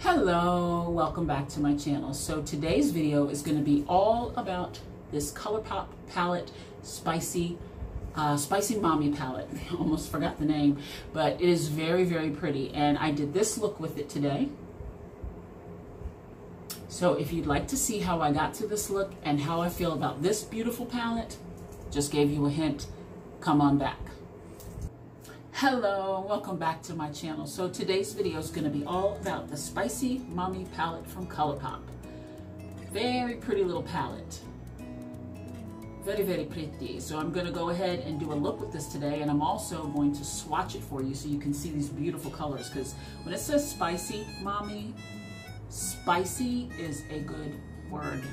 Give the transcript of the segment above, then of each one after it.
Hello, welcome back to my channel. So today's video is going to be all about this Colourpop palette, Spicy Mami palette. I almost forgot the name, but it is very, very pretty. And I did this look with it today. So if you'd like to see how I got to this look and how I feel about this beautiful palette, just gave you a hint, come on back. Hello, welcome back to my channel. So today's video is going to be all about the Spicy Mami palette from Colourpop. Very pretty little palette. Very, very pretty. So I'm going to go ahead and do a look with this today, and I'm also going to swatch it for you so you can see these beautiful colors, because when it says Spicy Mami, spicy is a good word.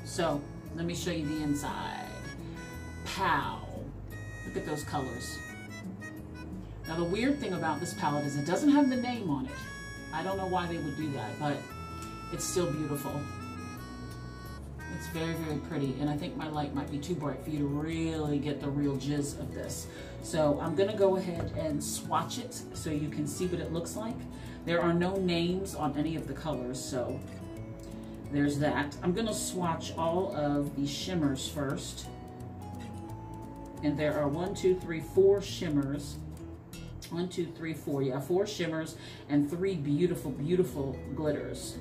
So let me show you the inside. Pow! Look at those colors. Now the weird thing about this palette is it doesn't have the name on it. I don't know why they would do that, but it's still beautiful. It's very, very pretty, and I think my light might be too bright for you to really get the real jizz of this. So I'm gonna go ahead and swatch it so you can see what it looks like. There are no names on any of the colors, so there's that. I'm gonna swatch all of the shimmers first. And there are 4 shimmers. 1, 2, 3, 4, yeah, 4 shimmers and 3 beautiful, beautiful glitters.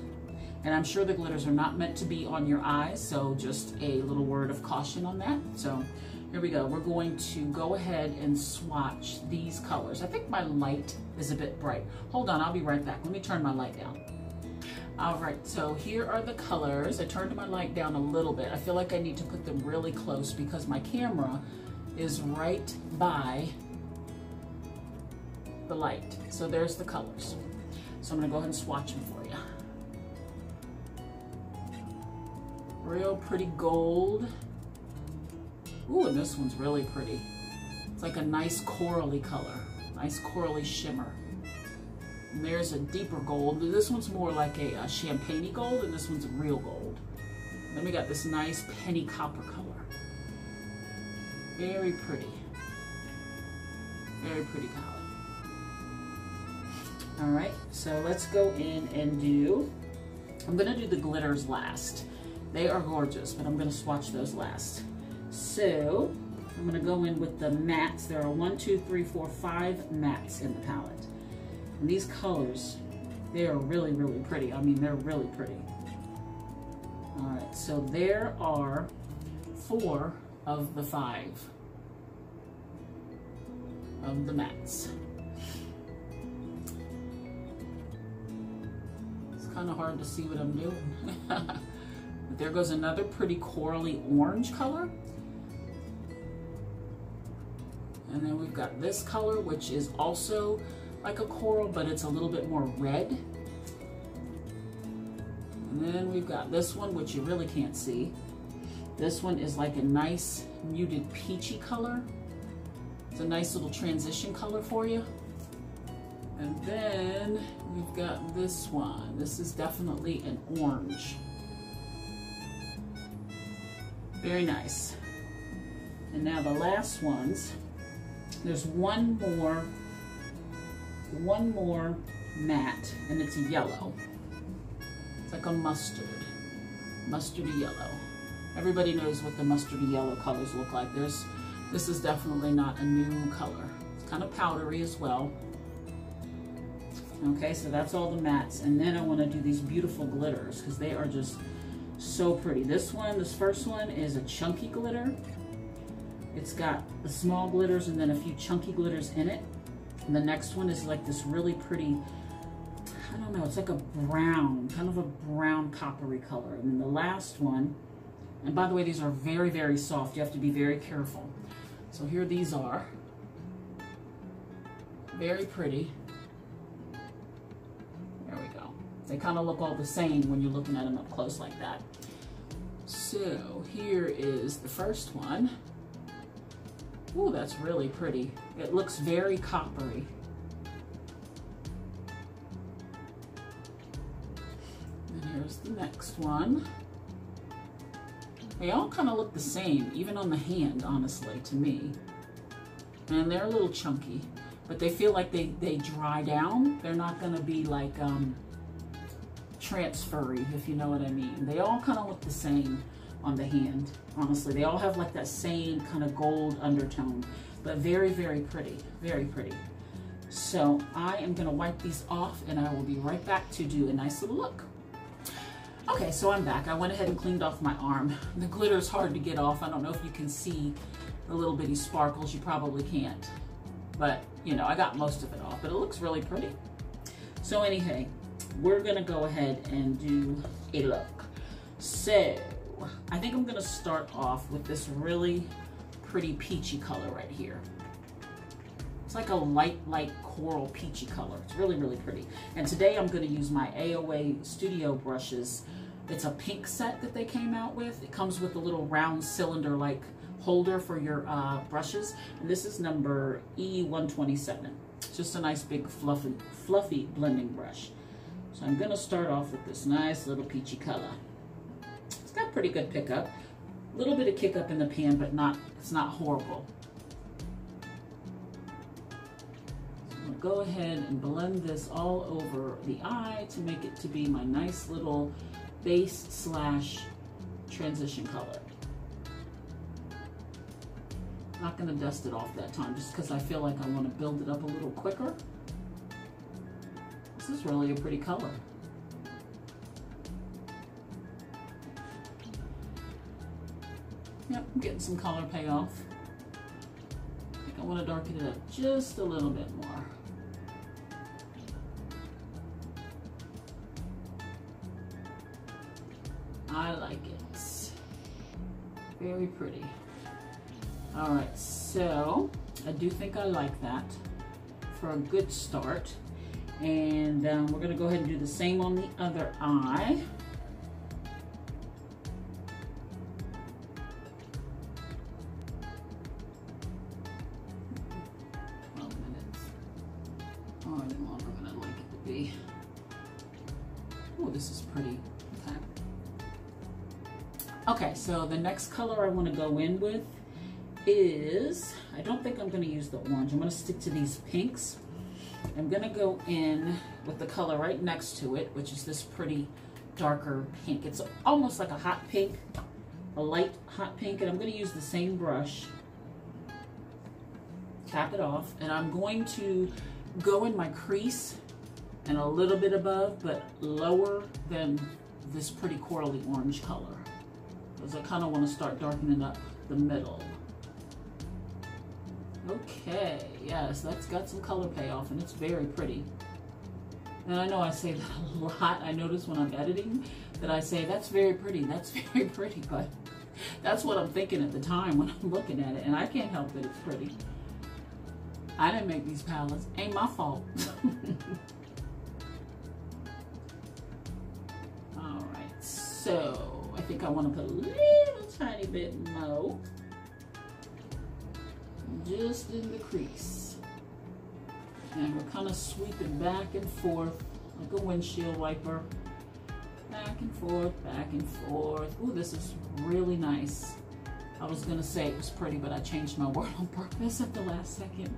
And I'm sure the glitters are not meant to be on your eyes, so just a little word of caution on that. So here we go. We're going to go ahead and swatch these colors. I think my light is a bit bright. Hold on, I'll be right back. Let me turn my light down. All right, so here are the colors. I turned my light down a little bit. I feel like I need to put them really close because my camera is right by the light. So there's the colors. So I'm gonna go ahead and swatch them for you. Real pretty gold. Ooh, and this one's really pretty. It's like a nice corally color, nice corally shimmer. And there's a deeper gold. This one's more like a champagne gold, and this one's a real gold. Then we got this nice penny copper color. Very pretty. Very pretty palette. All right, so let's go in and I'm gonna do the glitters last. They are gorgeous, but I'm gonna swatch those last. So I'm gonna go in with the mattes. There are 1, 2, 3, 4, 5 mattes in the palette. And these colors, they are really, really pretty. I mean, they're really pretty. All right, so there are 4 of the 5 of the mattes. Kind of hard to see what I'm doing. But there goes another pretty corally orange color. And then we've got this color, which is also like a coral, but it's a little bit more red. And then we've got this one, which you really can't see. This one is like a nice muted peachy color. It's a nice little transition color for you. And then we've got this one. This is definitely an orange. Very nice. And now the last ones, there's one more matte, and it's a yellow. It's like a mustardy yellow. Everybody knows what the mustardy yellow colors look like. This is definitely not a new color. It's kind of powdery as well. Okay, so that's all the mattes, and then I want to do these beautiful glitters because they are just so pretty. This first one is a chunky glitter. It's got the small glitters and then a few chunky glitters in it. And the next one is like this really pretty, I don't know, it's like a brown, kind of a brown coppery color. And then the last one, and by the way, these are very, very soft. You have to be very careful. So here these are. Very pretty. There we go. They kind of look all the same when you're looking at them up close like that. So here is the first one. Ooh, that's really pretty. It looks very coppery. And here's the next one. They all kind of look the same, even on the hand, honestly, to me. And they're a little chunky. but they feel like they dry down. They're not going to be like transferry, if you know what I mean. They all kind of look the same on the hand, honestly. They all have like that same kind of gold undertone, but very, very pretty, very pretty. So I am gonna wipe these off and I will be right back to do a nice little look. Okay, so I'm back. I went ahead and cleaned off my arm. The glitter is hard to get off. I don't know if you can see the little bitty sparkles. You probably can't, but you know, I got most of it off, but it looks really pretty. So anyhow, we're gonna go ahead and do a look. So I think I'm gonna start off with this really pretty peachy color right here. It's like a light coral peachy color. It's really, really pretty. And today I'm gonna use my AOA Studio brushes. It's a pink set that they came out with. It comes with a little round cylinder-like holder for your brushes. And this is number E127. It's just a nice big fluffy blending brush. So I'm gonna start off with this nice little peachy color. It's got pretty good pickup. A little bit of kick up in the pan, but it's not horrible. Go ahead and blend this all over the eye to make it to be my nice little base slash transition color. I'm not going to dust it off that time just because I feel like I want to build it up a little quicker. This is really a pretty color. Yep, I'm getting some color payoff. I think I want to darken it up just a little bit more. I like it. Very pretty. All right, so I do think I like that for a good start. And we're gonna go ahead and do the same on the other eye. Oh, I didn't longer than I'd like it to be. Oh, this is pretty. Okay, so the next color I want to go in with is, I don't think I'm going to use the orange. I'm going to stick to these pinks. I'm going to go in with the color right next to it, which is this pretty darker pink. It's almost like a hot pink, a light hot pink, and I'm going to use the same brush. Tap it off, and I'm going to go in my crease and a little bit above, but lower than this pretty corally orange color. Because I kind of want to start darkening up the middle. Okay, yes, that's got some color payoff and it's very pretty. And I know I say that a lot. I notice when I'm editing that I say, that's very pretty, but that's what I'm thinking at the time when I'm looking at it, and I can't help that it's pretty. I didn't make these palettes, ain't my fault. All right, so I think I want to put a little tiny bit more just in the crease. And we're kind of sweeping back and forth like a windshield wiper. Back and forth, back and forth. Ooh, this is really nice. I was going to say it was pretty, but I changed my word on purpose at the last second.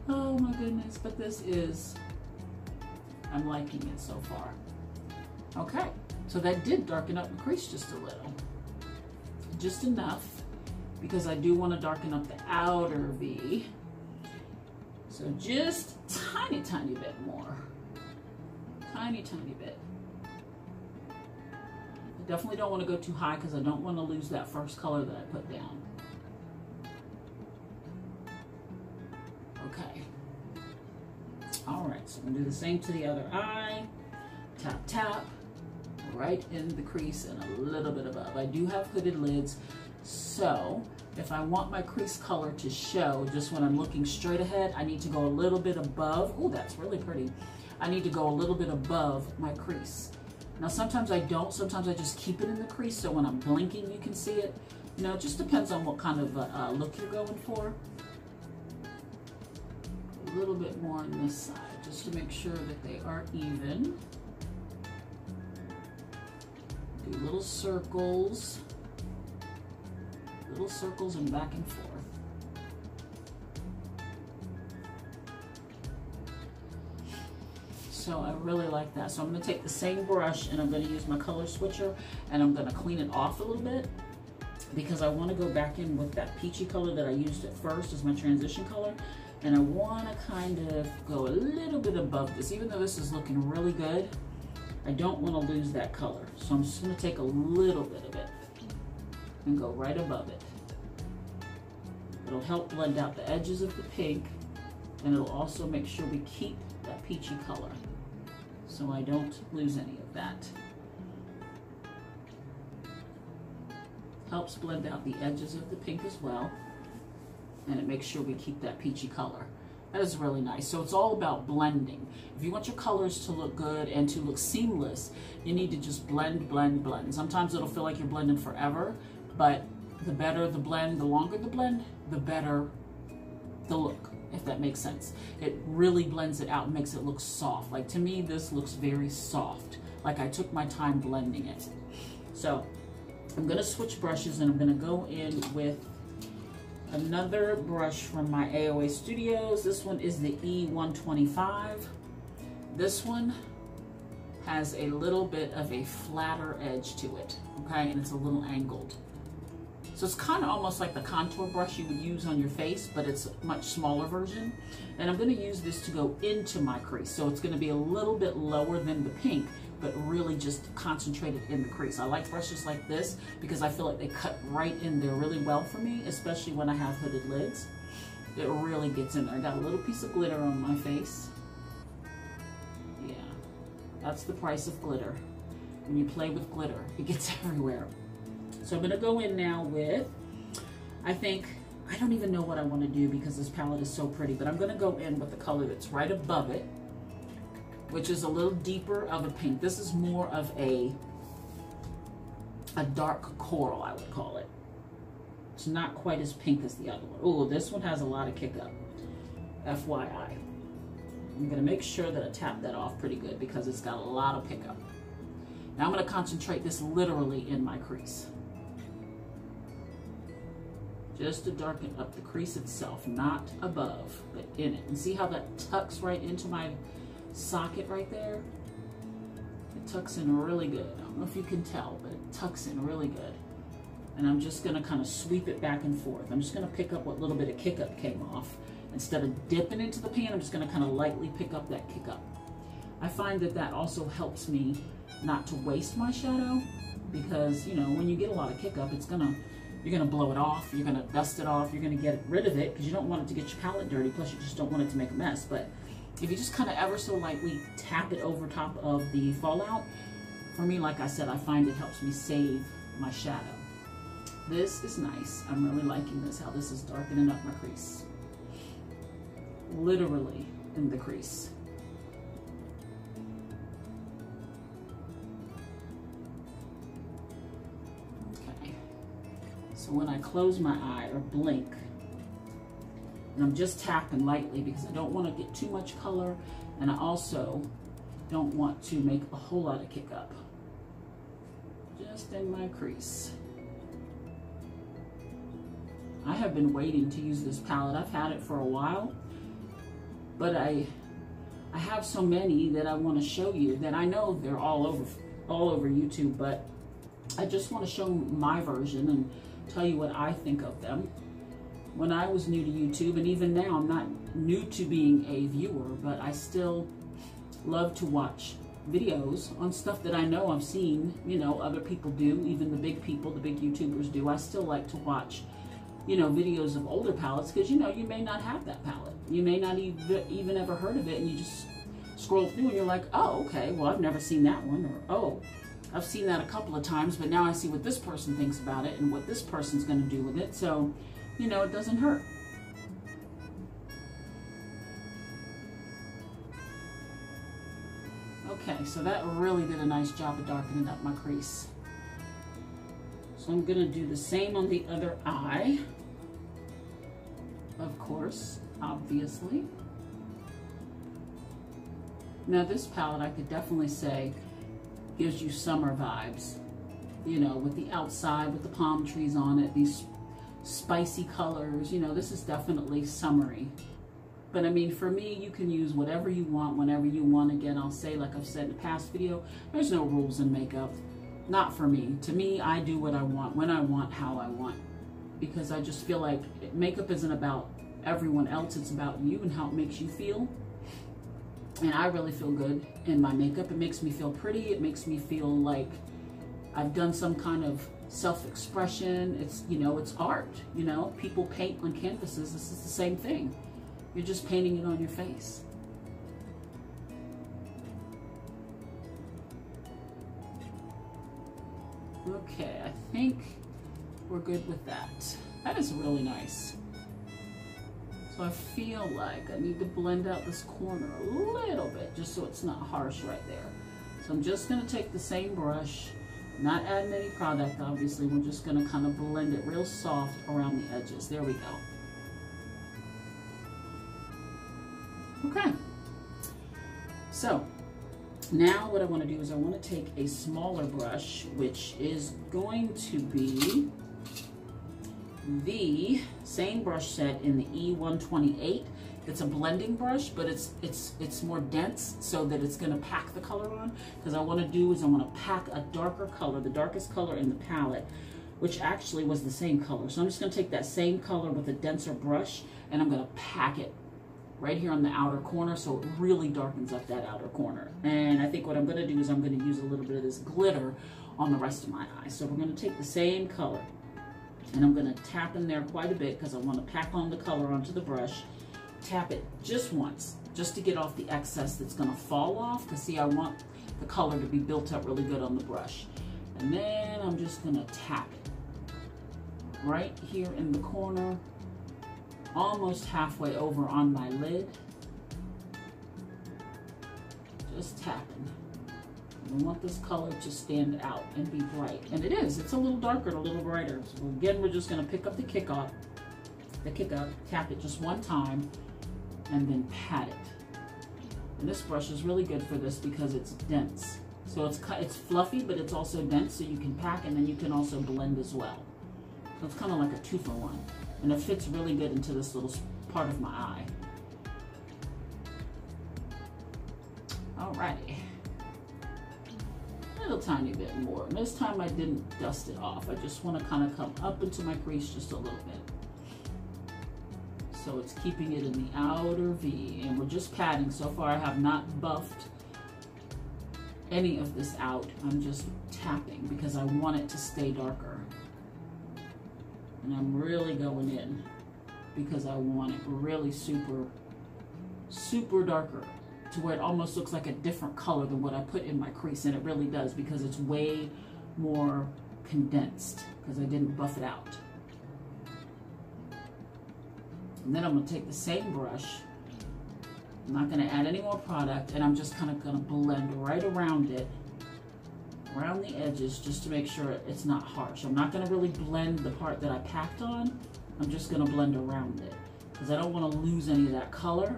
Oh my goodness, but this is, I'm liking it so far. Okay. So that did darken up the crease just a little. Just enough, because I do want to darken up the outer V. So just tiny, tiny bit more. Tiny, tiny bit. I definitely don't want to go too high because I don't want to lose that first color that I put down. Okay. All right, so I'm going to do the same to the other eye. Tap, tap. Right in the crease and a little bit above. I do have hooded lids, so if I want my crease color to show just when I'm looking straight ahead, I need to go a little bit above. Oh, that's really pretty. I need to go a little bit above my crease. Now sometimes I don't, sometimes I just keep it in the crease so when I'm blinking you can see it. You know, it just depends on what kind of look you're going for. A little bit more on this side just to make sure that they are even. Do little circles and back and forth. So I really like that. So I'm going to take the same brush and I'm going to use my color switcher and I'm going to clean it off a little bit because I want to go back in with that peachy color that I used at first as my transition color. And I want to kind of go a little bit above this. Even though this is looking really good, I don't want to lose that color. So I'm just going to take a little bit of it and go right above it. It'll help blend out the edges of the pink, and it'll also make sure we keep that peachy color so I don't lose any of that. Helps blend out the edges of the pink as well, and it makes sure we keep that peachy color. That is really nice. So it's all about blending. If you want your colors to look good and to look seamless, you need to just blend, blend, blend. Sometimes it'll feel like you're blending forever, but the better the blend, the longer the blend, the better the look, if that makes sense. It really blends it out and makes it look soft. Like to me, this looks very soft. Like I took my time blending it. So I'm gonna switch brushes and I'm gonna go in with another brush from my AOA Studios. This one is the E125. This one has a little bit of a flatter edge to it, okay? And it's a little angled. So it's kind of almost like the contour brush you would use on your face, but it's a much smaller version. And I'm going to use this to go into my crease. So it's going to be a little bit lower than the pink, but really just concentrated in the crease. I like brushes like this because I feel like they cut right in there really well for me, especially when I have hooded lids. It really gets in there. I got a little piece of glitter on my face. Yeah, that's the price of glitter. When you play with glitter, it gets everywhere. So I'm going to go in now with, I don't even know what I want to do because this palette is so pretty, but I'm going to go in with the color that's right above it, which is a little deeper of a pink. This is more of a dark coral, I would call it. It's not quite as pink as the other one. Oh, this one has a lot of kick up, FYI. I'm going to make sure that I tap that off pretty good because it's got a lot of pickup. Now I'm going to concentrate this literally in my crease. Just to darken up the crease itself, not above, but in it. And see how that tucks right into my socket right there? It tucks in really good. I don't know if you can tell, but it tucks in really good. And I'm just gonna kind of sweep it back and forth. I'm just gonna pick up what little bit of kick up came off. Instead of dipping into the pan, I'm just gonna kind of lightly pick up that kick up. I find that that also helps me not to waste my shadow because, you know, when you get a lot of kick up, you're gonna blow it off, you're gonna dust it off, you're gonna get rid of it because you don't want it to get your palette dirty, plus you just don't want it to make a mess. But if you just kind of ever so lightly tap it over top of the fallout, for me, like I said, I find it helps me save my shadow. This is nice. I'm really liking this, how this is darkening up my crease. Literally in the crease. So when I close my eye or blink, and I'm just tapping lightly because I don't want to get too much color, and I also don't want to make a whole lot of kick up. Just in my crease. I have been waiting to use this palette. I've had it for a while, but I have so many that I want to show you that I know they're all over YouTube, but I just want to show my version and tell you what I think of them. When I was new to YouTube, and even now I'm not new to being a viewer, but I still love to watch videos on stuff that I know I've seen, you know, other people do, even the big people, the big YouTubers do. I still like to watch, you know, videos of older palettes because, you know, you may not have that palette. You may not even ever heard of it, and you just scroll through and you're like, oh, okay, well, I've never seen that one, or oh, I've seen that a couple of times, but now I see what this person thinks about it and what this person's going to do with it. So, you know, it doesn't hurt. Okay, so that really did a nice job of darkening up my crease. So I'm going to do the same on the other eye. Of course, obviously. Now this palette, I could definitely say, gives you summer vibes, you know, with the outside, with the palm trees on it, these spicy colors, you know, this is definitely summery. But I mean, for me, you can use whatever you want, whenever you want. Again, I'll say, like I've said in the past video, there's no rules in makeup. Not for me. To me, I do what I want, when I want, how I want. Because I just feel like makeup isn't about everyone else. It's about you and how it makes you feel. And I really feel good in my makeup. It makes me feel pretty. It makes me feel like I've done some kind of self-expression. It's, you know, it's art, you know. People paint on canvases. This is the same thing. You're just painting it on your face. Okay, I think we're good with that. That is really nice. So I feel like I need to blend out this corner a little bit, just so it's not harsh right there. So I'm just gonna take the same brush, not adding any product, obviously. We're just gonna kind of blend it real soft around the edges. There we go. Okay. So now what I want to do is I want to take a smaller brush, which is going to be the same brush set in the E128. It's a blending brush, but it's more dense so that it's going to pack the color on. Because I want to do is I want to pack a darker color, the darkest color in the palette, which actually was the same color. So I'm just going to take that same color with a denser brush and I'm going to pack it right here on the outer corner, so it really darkens up that outer corner. And I think what I'm gonna do is I'm gonna use a little bit of this glitter on the rest of my eye. So we're gonna take the same color and I'm gonna tap in there quite a bit because I wanna pack on the color onto the brush. Tap it just once, just to get off the excess that's gonna fall off, because see, I want the color to be built up really good on the brush. And then I'm just gonna tap it right here in the corner, almost halfway over on my lid. Just tapping. We want this color to stand out and be bright. And it is. It's a little darker and a little brighter. So again, we're just going to pick up the kick up, tap it just one time, and then pat it. And this brush is really good for this because it's dense. So it's fluffy, but it's also dense, so you can pack and then you can also blend as well. So it's kind of like a 2-for-1. And it fits really good into this little part of my eye. Alrighty. A little tiny bit more. And this time I didn't dust it off. I just want to kind of come up into my crease just a little bit. So it's keeping it in the outer V. And we're just patting. So far I have not buffed any of this out. I'm just tapping because I want it to stay darker. And I'm really going in because I want it really super, super darker to where it almost looks like a different color than what I put in my crease. And it really does because it's way more condensed because I didn't buff it out. And then I'm going to take the same brush. I'm not going to add any more product, and I'm just kind of going to blend right around it, around the edges, just to make sure it's not harsh. I'm not going to really blend the part that I packed on. I'm just going to blend around it because I don't want to lose any of that color,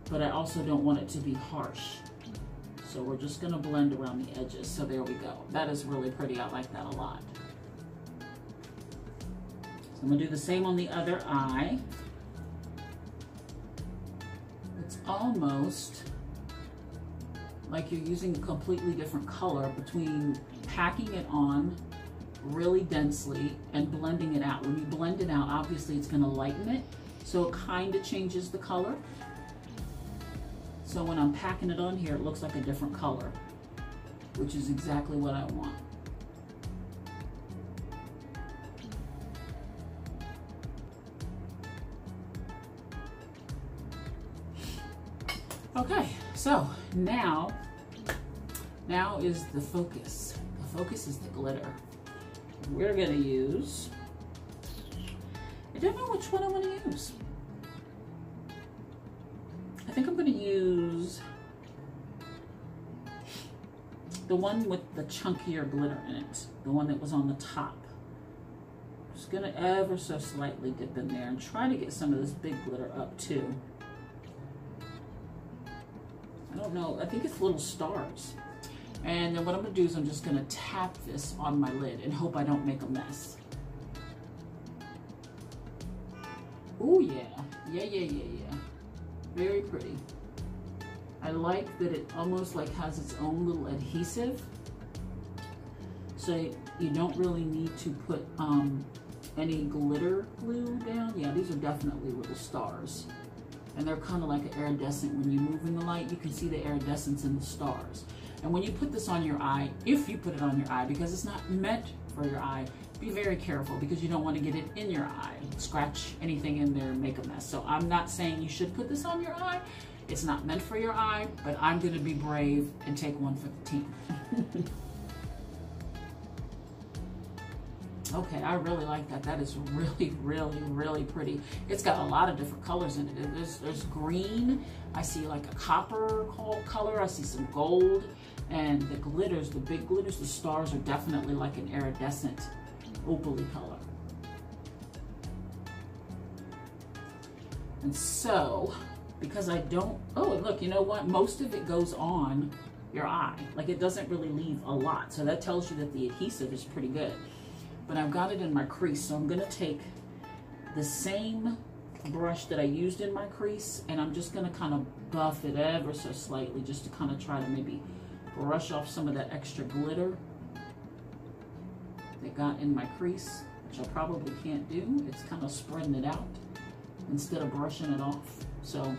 but I also don't want it to be harsh. So we're just going to blend around the edges. So there we go. That is really pretty. I like that a lot. So I'm going to do the same on the other eye. It's almost like you're using a completely different color between packing it on really densely and blending it out. When you blend it out, obviously it's going to lighten it, so it kind of changes the color. So when I'm packing it on here, it looks like a different color, which is exactly what I want. Okay, so now is the focus. The focus is the glitter. We're gonna use, I don't know which one I want to use. I think I'm gonna use the one with the chunkier glitter in it, the one that was on the top. Just gonna ever so slightly dip in there and try to get some of this big glitter up too. I don't know, I think it's little stars. And then what I'm gonna do is I'm just gonna tap this on my lid and hope I don't make a mess. Oh yeah, yeah. Very pretty. I like that it almost like has its own little adhesive. So you don't really need to put any glitter glue down. Yeah, these are definitely little stars. And they're kind of like an iridescent. When you move in the light, you can see the iridescence in the stars. And when you put this on your eye, if you put it on your eye, because it's not meant for your eye, be very careful because you don't want to get it in your eye. Scratch anything in there and make a mess. So I'm not saying you should put this on your eye. It's not meant for your eye, but I'm going to be brave and take one for the team. Okay, I really like that. That is really, really, really pretty. It's got a lot of different colors in it. There's green. I see like a copper color. I see some gold. And the glitters, the big glitters, the stars are definitely like an iridescent opaly color. And so, because I don't, oh, look, you know what? Most of it goes on your eye. Like it doesn't really leave a lot. So that tells you that the adhesive is pretty good. But I've got it in my crease, so I'm gonna take the same brush that I used in my crease and I'm just gonna kind of buff it ever so slightly just to kind of try to maybe brush off some of that extra glitter that got in my crease, which I probably can't do. It's kind of spreading it out instead of brushing it off. So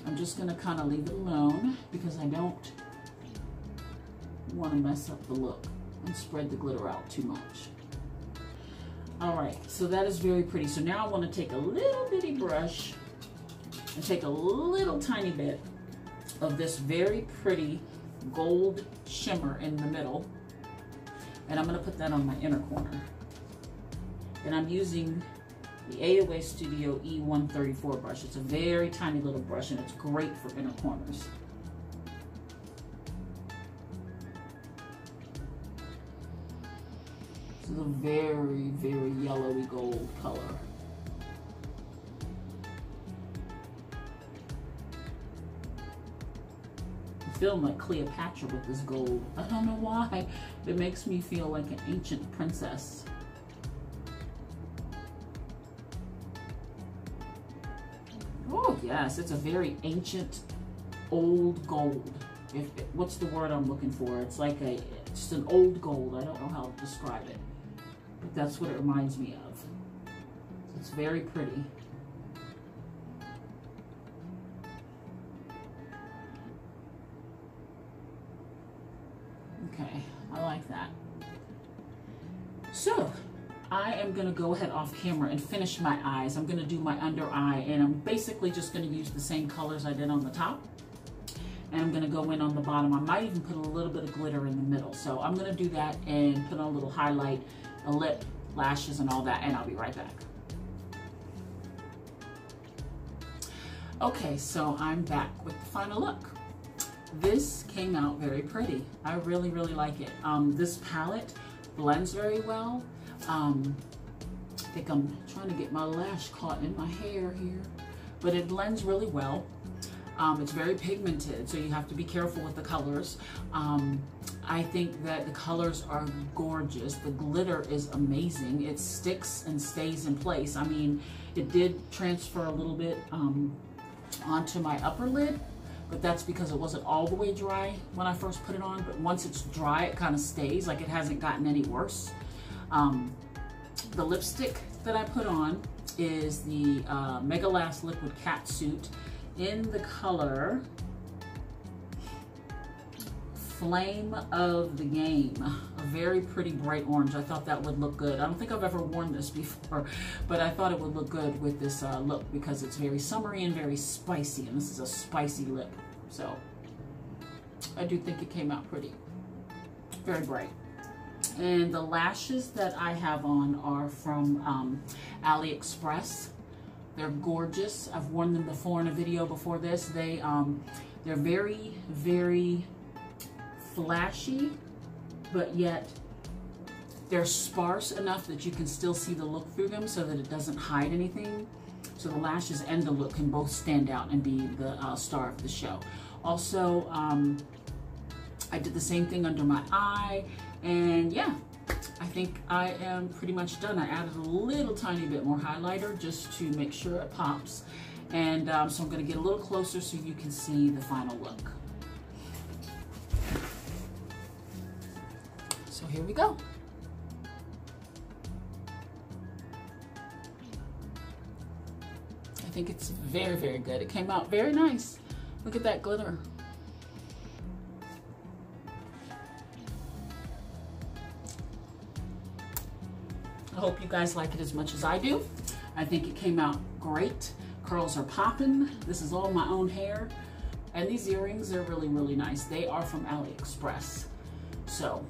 I'm just gonna kind of leave it alone because I don't want to mess up the look and spread the glitter out too much. All right, so that is very pretty. So now I want to take a little bitty brush and take a little tiny bit of this very pretty gold shimmer in the middle. And I'm going to put that on my inner corner. And I'm using the AOA Studio E134 brush. It's a very tiny little brush and it's great for inner corners. This is a very, very yellowy gold color. I'm feeling like Cleopatra with this gold. I don't know why. It makes me feel like an ancient princess. Oh yes, it's a very ancient, old gold. What's the word I'm looking for? It's like just an old gold. I don't know how to describe it. But that's what it reminds me of. It's very pretty. Okay, I like that. So, I am going to go ahead off camera and finish my eyes. I'm going to do my under eye, and I'm basically just going to use the same colors I did on the top. And I'm going to go in on the bottom. I might even put a little bit of glitter in the middle. So I'm going to do that and put on a little highlight, a lip, lashes, and all that, and I'll be right back. Okay, so I'm back with the final look. This came out very pretty. I really, really like it. This palette blends very well. I think I'm trying to get my lash caught in my hair here, but it blends really well. It's very pigmented, so you have to be careful with the colors. I think that the colors are gorgeous. The glitter is amazing. It sticks and stays in place. I mean, it did transfer a little bit onto my upper lid, but that's because it wasn't all the way dry when I first put it on. But once it's dry, it kind of stays, like it hasn't gotten any worse. The lipstick that I put on is the Mega Last Liquid Catsuit in the color Flame of the Game, a very pretty bright orange. I thought that would look good. I don't think I've ever worn this before, but I thought it would look good with this look because it's very summery and very spicy, and this is a spicy lip. So I do think it came out pretty, very bright. And the lashes that I have on are from AliExpress. They're gorgeous. I've worn them before in a video before this. They're very, very flashy, but yet they're sparse enough that you can still see the look through them so that it doesn't hide anything. So the lashes and the look can both stand out and be the star of the show. Also, I did the same thing under my eye, and yeah, I think I am pretty much done. I added a little tiny bit more highlighter just to make sure it pops. And so I'm going to get a little closer so you can see the final look. So here we go. I think it's very, very good. It came out very nice. Look at that glitter. I hope you guys like it as much as I do. I think it came out great. Curls are popping. This is all my own hair. And these earrings are really, really nice. They are from AliExpress. So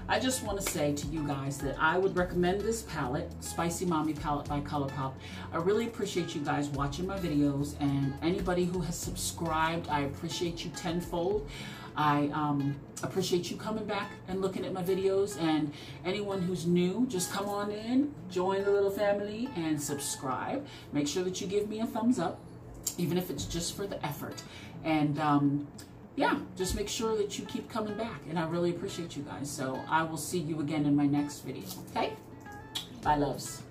I just want to say to you guys that I would recommend this palette, Spicy Mami palette by Colourpop. I really appreciate you guys watching my videos, and anybody who has subscribed, I appreciate you tenfold. I appreciate you coming back and looking at my videos, and anyone who's new, just come on in, join the little family and subscribe. Make sure that you give me a thumbs up, even if it's just for the effort. And yeah, just make sure that you keep coming back, and I really appreciate you guys. So I will see you again in my next video, okay? Bye, loves.